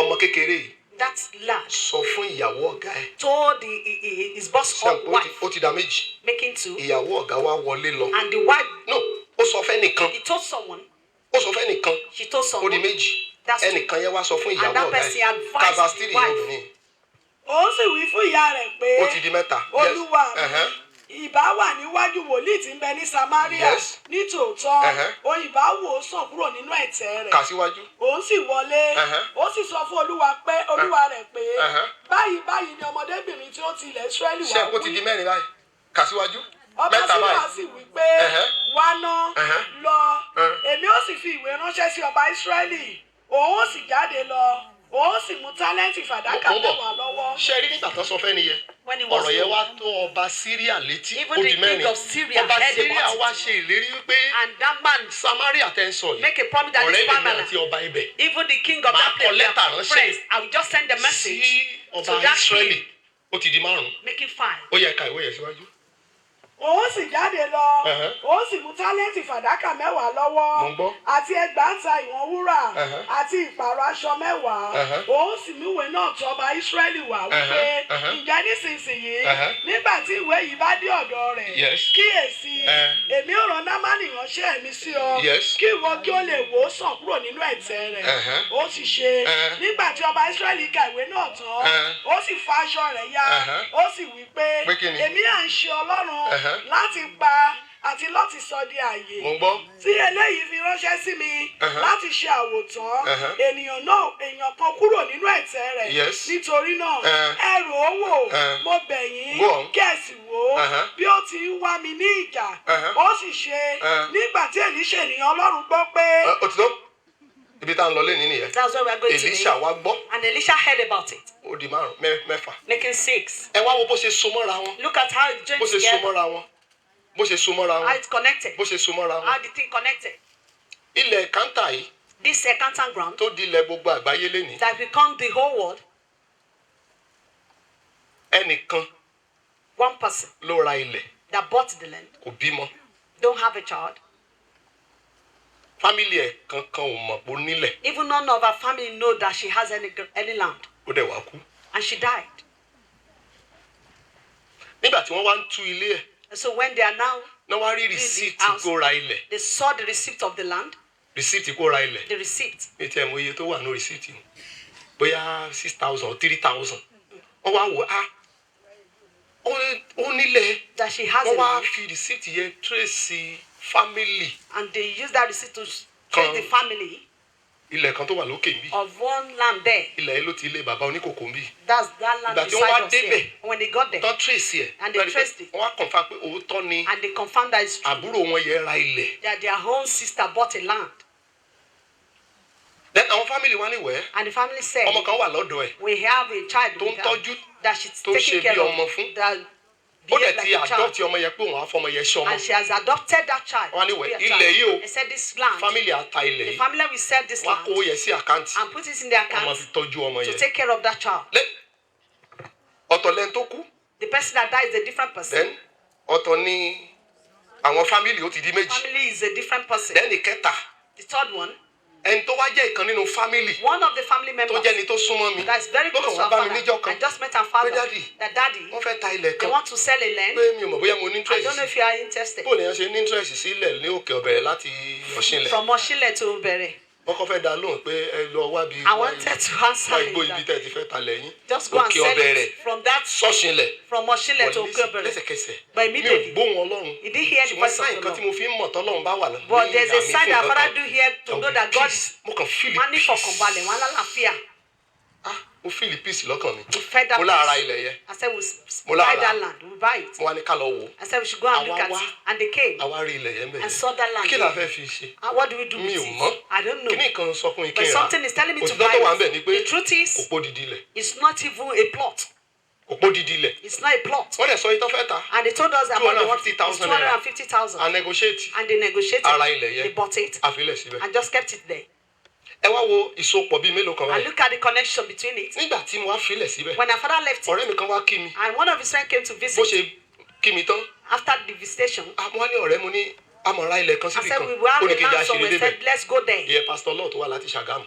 ọmọ kékeré yìí that lad sọ fún ìyàwó ọ̀gá ẹ̀. told his boss or wife, ó ti dá méjì. making two, ìyàwó ọ̀gá wa wọlé lọ. and the wife, no, ó sọ fẹ́ nìkan. he told someone, ó sọ fẹ́ nìkan. she told ó di someone, méjì. that's two. ẹnìkan yẹn wá sọ fún And ìyàwó that ọ̀gá person ẹ̀. advised Kabastiri the wife. obìnrin. ó sì wí fún ìyá rẹ̀ pé ó ti di mẹ́ta. olúwa Yes. ìbá wà níwájú wòlíì tí ń bẹ ní Samaria Yes. nítòótọ́ òun ìbá wò ó sàn kúrò nínú ẹ̀tẹ̀ kà rẹ̀ síwájú. òun sì wọlé ó sì sọ fún olúwa rẹ̀ pé báyìí ni ọmọdébìnrin tí ó ti ilẹ̀ Ísírẹ́lì ṣé wá kó ti di mẹ́rin báyìí. kà síwájú. ọba mẹ́ta síríà báyìí. sì wí pé wá ná lọ èmi ó sì fi ìwé ránṣẹ́ sí ọba Ísírẹ́lì òun ó sì jáde lọ òun sì mú tálẹ́ǹtì fàdákà mẹ́wàá lọ́wọ́. ṣe rí nígbà tó sọ fẹ́ nìyẹn When he was ọ̀rọ̀ yẹn young. wá tó ọba Síríà létí Even ó the di king mẹ́rin of Syria ọba heard Síríà about it. wá ṣe ìlérí wípé And that man Samaria tẹ́ ń sọ yìí make a promise that ọ̀rẹ́ this mi family, àti ọba ibẹ̀ even the king of Máa that kọ place, lẹ́tà they are ránṣẹ́ friends. I will just send the sí message ọba to that Ísírẹ́lì king, ó ti di márùn-ún making five. ó yẹ ká ìwé yẹn síwájú. òun sì jáde lọ òun sì mú tálẹ́ǹtì fàdákà mẹ́wàá lọ́wọ́ Mo ń gbọ́. àti ẹgbàáta ìwọ̀n wúrà àti ìpààrọ̀ aṣọ mẹ́wàá òun sì mú ìwé náà tọ̀ ọba Ísírẹ́lì wá wípé ǹjẹ́ nísinsìnyí nígbà tí ìwé yìí bá dé ọ̀dọ̀ rẹ̀ Yes. kíyèsí èmi ò rán Námánì ránṣẹ́ mi sí ọ Yes. kí ìwọ kí ó lè wò ó sàn kúrò nínú ẹ̀tẹ̀ rẹ̀ ó sì ṣe nígbà tí ọba Ísírẹ́lì ka ìwé náà tán ó sì fa aṣọ rẹ̀ ya ó sì wí pé Pé kí ni? èmi à ń ṣe Ọlọ́run láti pa àti láti sọ di ààyè mo ń gbọ́. tí eléyìí fi ránṣẹ́ sí mi láti ṣe àwòtán èèyàn kan kúrò nínú ẹ̀tẹ̀ rẹ̀ Yes. nítorí náà ẹ rò ó wò mo bẹ̀ yín Go on. kẹ̀sì wò ó bí ó ti ń wá mi ní ìjà ó sì ṣe nígbà tí Èlíṣà ènìyàn Ọlọ́run gbọ́ pé ó ti tó ibi tá à ń lọ lẹ́ni nìyẹn That's where we are going Èlíṣà to wá gbọ́ And Elisha heard about it, ó di márùn mẹ́fà making six. ẹ wá wo bó ṣe so mọ́ra wọn Look at how it joined bó ṣe so together, mọ́ra wọn bó ṣe so mọ́ra how wọn it's connected, bó ṣe so mọ́ra wọn how the thing connected. ilẹ̀ kántà yìí This accountant ground tó di ilẹ̀ gbogbo àgbáyé lẹ́ni that become the whole world, ẹnìkan one person ló ra ilẹ̀ that bought the land, kò bímọ don't have a child. fámìlì ẹ̀ kankan ò mọ̀ pé ó nílẹ̀ Even none of her family know that she has any land, ó dẹ̀ wá kú and she died. nígbà tí wọ́n wá ń tú ilé ẹ̀ And so when they are now, náà wá rí the rìsíìtì house. kó ra ilẹ̀ they saw the receipt of the land, rìsíìtì kó ra ilẹ̀ the receipt. ní tí ẹ̀ mọ iye tó wà ní rìsíìtì bóyá 6,000 or 3,000 wọ́n wá wò á ó nílẹ̀ That she has wọ́n a wá land, fi rìsíìtì yẹn tírèsì fámìlì and they use that receipt to trace the family ilẹ̀ kan tó wà lókè níbí of one land there. ilẹ̀ yẹn ló ti ilé bàbá oníkòkò níbí That's that land Ìgbà tí wọ́n wá beside us here. débẹ̀, When they got there, tán tírèsì ẹ̀ And they traced it. wọ́n wá kọ̀ǹfà pé òótọ́ ni and they confirmed that it's true, àbúrò wọn yẹn ra ilẹ̀ that their own sister bought a land. then àwọn fámìlì wa níwẹ̀ẹ́ And the family said, ọmọ kan wà lọ́dọ̀ ẹ̀ we have a child tó ń with her tọ́jú that she's tó ń taking ṣe care bí ọmọ of, fún. that ó dẹ̀ behaves ti like a child. àdọ́tì ọmọ yẹn pé òun á fọmọ yẹn ṣe ọmọ And she has adopted that child. Wọ́n ní to be a ilẹ̀ child. yìí o, They said this land, fámìlì àta ilẹ̀ the yìí family will sell this wọ́n á land kó yẹn sí àkáǹtì and put it in their wọ́n máa account fi tọ́jú ọmọ to yẹn take care of that child. ọ̀tọ̀ lẹ́ni tó kú The person that died is a different person. then ọ̀tọ̀ ni àwọn fámìlì ó ti di méjì Family is a different person. then ìkẹta The third one, ẹni tó wá jẹ́ ìkan nínú fámìlì one of the family tó members jẹ́ ẹni tó súnmọ́ mi that is very close lọ́kàn to wá our bá mi father. níjọ́ kan I just met our father. Pé daddy, That daddy, wọ́n fẹ́ ta ilẹ̀ they kan want to sell a land. pé mi ò mọ̀ bóyá mo ní I interest don't know if you are interested. bó lèèyàn ṣe ní interest sílẹ̀ ní òkè ọ̀bẹ̀rẹ̀ láti ọ̀ṣinlẹ̀ From Oshile to Bere. wọ́n kọ́ fẹ́ dá lóhùn pé ẹ lọ wá bí I wanted to answer wá igbó him ibi that. tẹ́ ti fẹ́ ta lẹ́yìn Just go and òkè sell ọ̀bẹ̀rẹ̀ it from that, ṣọ́ṣinlẹ̀ from Oshile to Okebere. lẹ́sẹ̀kẹsẹ̀ But mi ò immediately, gbóhùn ọlọ́run he didn't hear the ṣùgbọ́n voice of sáyìn the kan tí Lord. mo fi ń mọ̀ tọ́lọ́run bá wà ní But there's a ìgbà mi sign fún that nǹkan Father kan. do here to There know will that be God peace. Mo kàn feel wọ́n ní peace. fọkànbalẹ̀, wọ́n lálàáfíà. Mo feel peace lọ́kàn mi We fed that mo lára peace. ilẹ̀ yẹn I said, Mo we buy lára. that land, we buy it. mo wá ní ká lọ wò ó I said, we should go and look Àwa at wá. it. And they came àwa rí ilẹ̀ yẹn bẹ̀rẹ̀ and saw that land. kí la fẹ́ fi ṣe And what do we do mi with ò mọ̀ it? I don't know. kíní kan sọ fún mi kí But n ra something is telling me to òtítọ́ buy tó wà ń bẹ̀ it. ni pé The truth kò is, pó didi ilẹ̀ it's not even a plot. kò pó didi ilẹ̀ It's not a plot. wọ́n dẹ̀ sọ yìí tó fẹ́ ta And they told us about the 250,000 naira. 250,000. a negotiate And they negotiated. Ara ilẹ̀ yẹn. They bought it àfilẹ̀ síbẹ̀ and just kept it there. ẹ wá wo ìsopọ̀ bíi mélòó kan And báyìí look at the connection between it. nígbà tí mo wá filẹ̀ síbẹ̀ When our father left it, ọ̀rẹ́ mi kan wá kí mi and one of his friends came to bó visit ṣe kí mi tán after the visitation, wọ́n ní ọ̀rẹ́ mo ní amọ̀ra ilẹ̀ kan I síbi said, kan we will have ó ní a kí n já land ṣe somewhere. débẹ̀ Said, let's go there. ìyẹn pásítọ̀ lọ́ọ̀ tó wà láti Ṣàgámù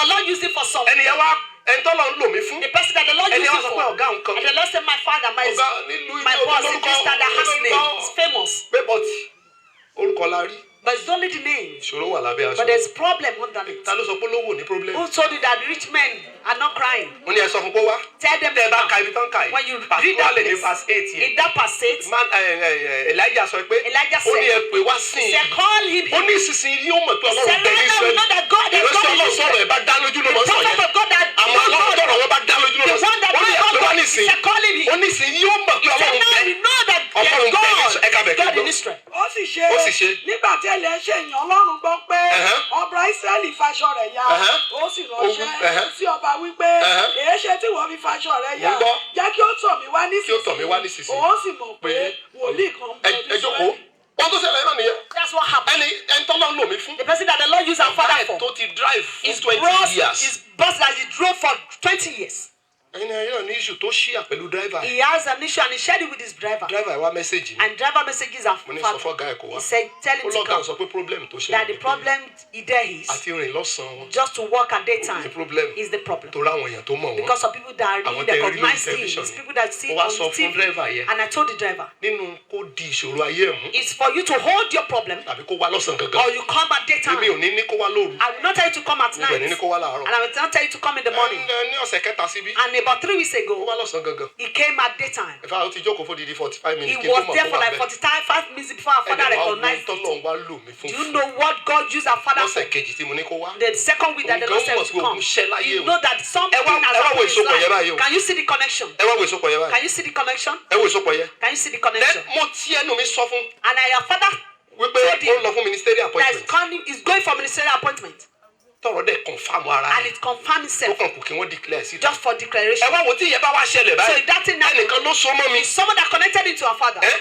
The Lord used it for some. ẹnìyẹn wá ẹni tọ́lọ́ ń lò mí fún. The person that the Lord ẹni uses wá sọ pé for. ọ̀gá nǹkan. And the Lord said, my father, my boss is this that has name. It's famous. pé bọ́tì orúkọ la rí. But it's only the name. ìṣòro wà lábẹ́ aṣọ. But there's problem underneath. ta ló sọ pé olówó ní problem. Who told you that rich men are not crying? mo ní ẹ sọ fún pé wá. Tell them tẹ bá to ka come. ibi tán ka yìí. When you read that Particularly ní place, verse 8 yẹn. in that passage, Elijah sọ pé Elijah ó ní ẹ said, pè wá sí he i. said, call him. ó ní ìsinsìnyí yóò mọ̀ pé He said, Ọlọ́run bẹ ní right now we Ísírẹ́lì. know that God has ìránṣẹ́ God in Ọlọ́run sọ̀rọ̀ Israel. ẹ̀ bá dá lójú ló The mọ̀ sọ prophet yẹn. of God that àwọn ọlọ́run tọ̀rọ̀ wọn bá dá lójú ló the mọ̀ sọ. one that ó ní ẹ pè wá God he nísìnyí. said, call him. ó ní ìsinsìnyí yóò mọ̀ pé He said, Ọlọ́run now bẹ. we know that Ọlọ́run bẹ ní Ísírẹ́lì. Ẹ̀ka bẹ̀ God kí in ló. Israel. ó sì Ó sì ṣe. nígbà tí ẹlẹ́ ṣe èèyàn ọlọ́run gbọ́ pé ọba Ísírẹ́lì faṣọ rẹ̀ ya ó sì ránṣẹ́ sí ọba wípé èé ṣe tí wọ́n fi faṣọ rẹ̀ ya jẹ́ kí ó tọ̀ mí wá nísinsìnyí òun sì mọ̀ pé wòlíì kan bẹ ní ẹ jókòó. wọ́n tó ṣẹlẹ̀ náà nìyẹn. That's what happened. ẹni tọ́lọ́ ń lò mí fún. The person that the Lord used our father Guy for. tó ti drive His fún 20 bus, years. his bus that he drove for 20 years. ẹyin náà ní issue tó ṣíà pẹ̀lú driver. He has an issue and he shared it with his driver. driver wá message mi. And driver messages are mo ní sọ father. fún ọ̀gá ẹ̀ kó wá. He said, tell him ó to lọ́gà come. sọ pé problem tó ṣẹlẹ̀. That the problem there is àti rìn lọ́sàn-án wọn. just to work at daytime The problem. is the problem. torí àwọn èèyàn tó mọ̀ wọ́n. Because of people that Àwọn really tẹ́ rí lórí recognize him, television it's ni. people that see Ó wá on sọ fún TV. driver yẹn. And I told the driver, nínú kó di ìṣòro ayé ẹ̀ mú. it's for you to hold your problem tàbí kó wá lọ́sàn-án or gangan. you come at daytime. èmi ò ní ní kó wá lóru. I will not tell you to come at mo bẹ̀ ní night. ní kó wá láàárọ̀. And I will not tell you to come in the morning. ní ọ̀sẹ̀ kẹta síbí. And about 3 weeks ó ago, wá lọ́sàn-án gangan. he came at daytime. ìfà ó ti jókòó fún dídí 45 He minutes kí n tó was mọ̀ there kó for wà like bẹ́ẹ̀. 45 minutes before our father ẹ̀dẹ̀ wá recognized gbọ́n it. tọ́lọ̀ wá lò mí fún Do you know what God used our father for? lọ́sẹ̀ kejì tí mo ní kó wá. The second week that the Lord said Òun gan mọ̀ pé to come. ogun ṣẹ́ láyé You òun. know that something Ẹ wá- has ẹ wá wo happened in his ìsopọ̀ yẹn báyìí o. life. Can you see the connection? ẹ wá wo ìsopọ̀ yẹn Can báyìí. you see the connection? ẹ wo ìsopọ̀ yẹn. Can you see the connection? mo tí ẹnu mi sọ fún And our father wípé told ó ń him lọ fún ministerial that appointment. is going for ministerial appointment. tọrọ dẹ confam ara And ẹ. it confirmed ó himself kàn kù kí wọ́n declare sí. just for declaration. ẹ wá wo tí ìyẹn bá wá ṣẹlẹ̀ So báyìí. if that thing now, ẹnìkan ló so mọ́ mi. is someone that connected him to our father. ẹ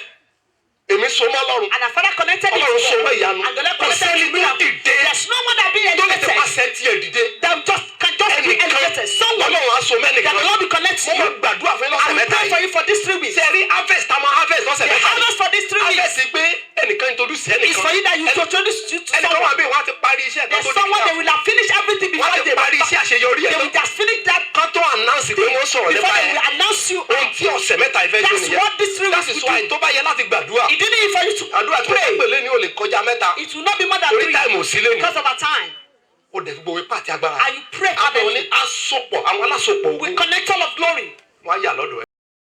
èmi so mọ́ lọ́run. And our father connected him to Ọlọ́run so mọ́ God. ìyanu. And the Lord Kò connected sẹ́ni him to tó miracle. dìde. There's no one that be tó lè tẹ elevated. pàṣẹ tiẹ̀ dìde. That can just be ẹnìkan elevated. Someone Ọlọ́run á so that the mẹ́nìkan. Lord will connect mo you. máa gbàdúrà fún I lọ́sẹ̀ will mẹ́ta pray for yìí. you for these 3 weeks. ṣe rí harvest àmọ́ harvest lọ́sẹ̀ The mẹ́ta yìí. harvest for these 3 weeks harvest pé ẹnìkan introduce is ẹnìkan. for you that you to introduce you to ẹnìkan wà someone. bí wọ́n á ti parí iṣẹ́ kan There's tó someone they dìgbà. will have finished everything before wọ́n á ti they parí iṣẹ́ àṣeyọrí they ẹ̀ will just finish that kan tó announce pé wọ́n sọ̀rọ̀ before nípa they ẹ̀. will announce you. ohun tí ọ̀sẹ̀ mẹ́ta ìfẹ́ ṣe That's nìyẹn. what these 3 that weeks is will why do. tó bá yẹ láti gbàdúrà. It didn't need for you to àdúrà tó pray. bá pèlè ní o lè kọjá mẹ́ta. It will not be more than torí 3 táìmù ò sí lẹ́nu. because of our time. ó dẹ̀ fi gbogbo ipá àti agbára. And you pray àbẹ̀wò ní fervently. asopọ̀ àwọn alásopọ̀ We ogun. connect all of glory. wọ́n á yà lọ́dọ̀ ẹ̀.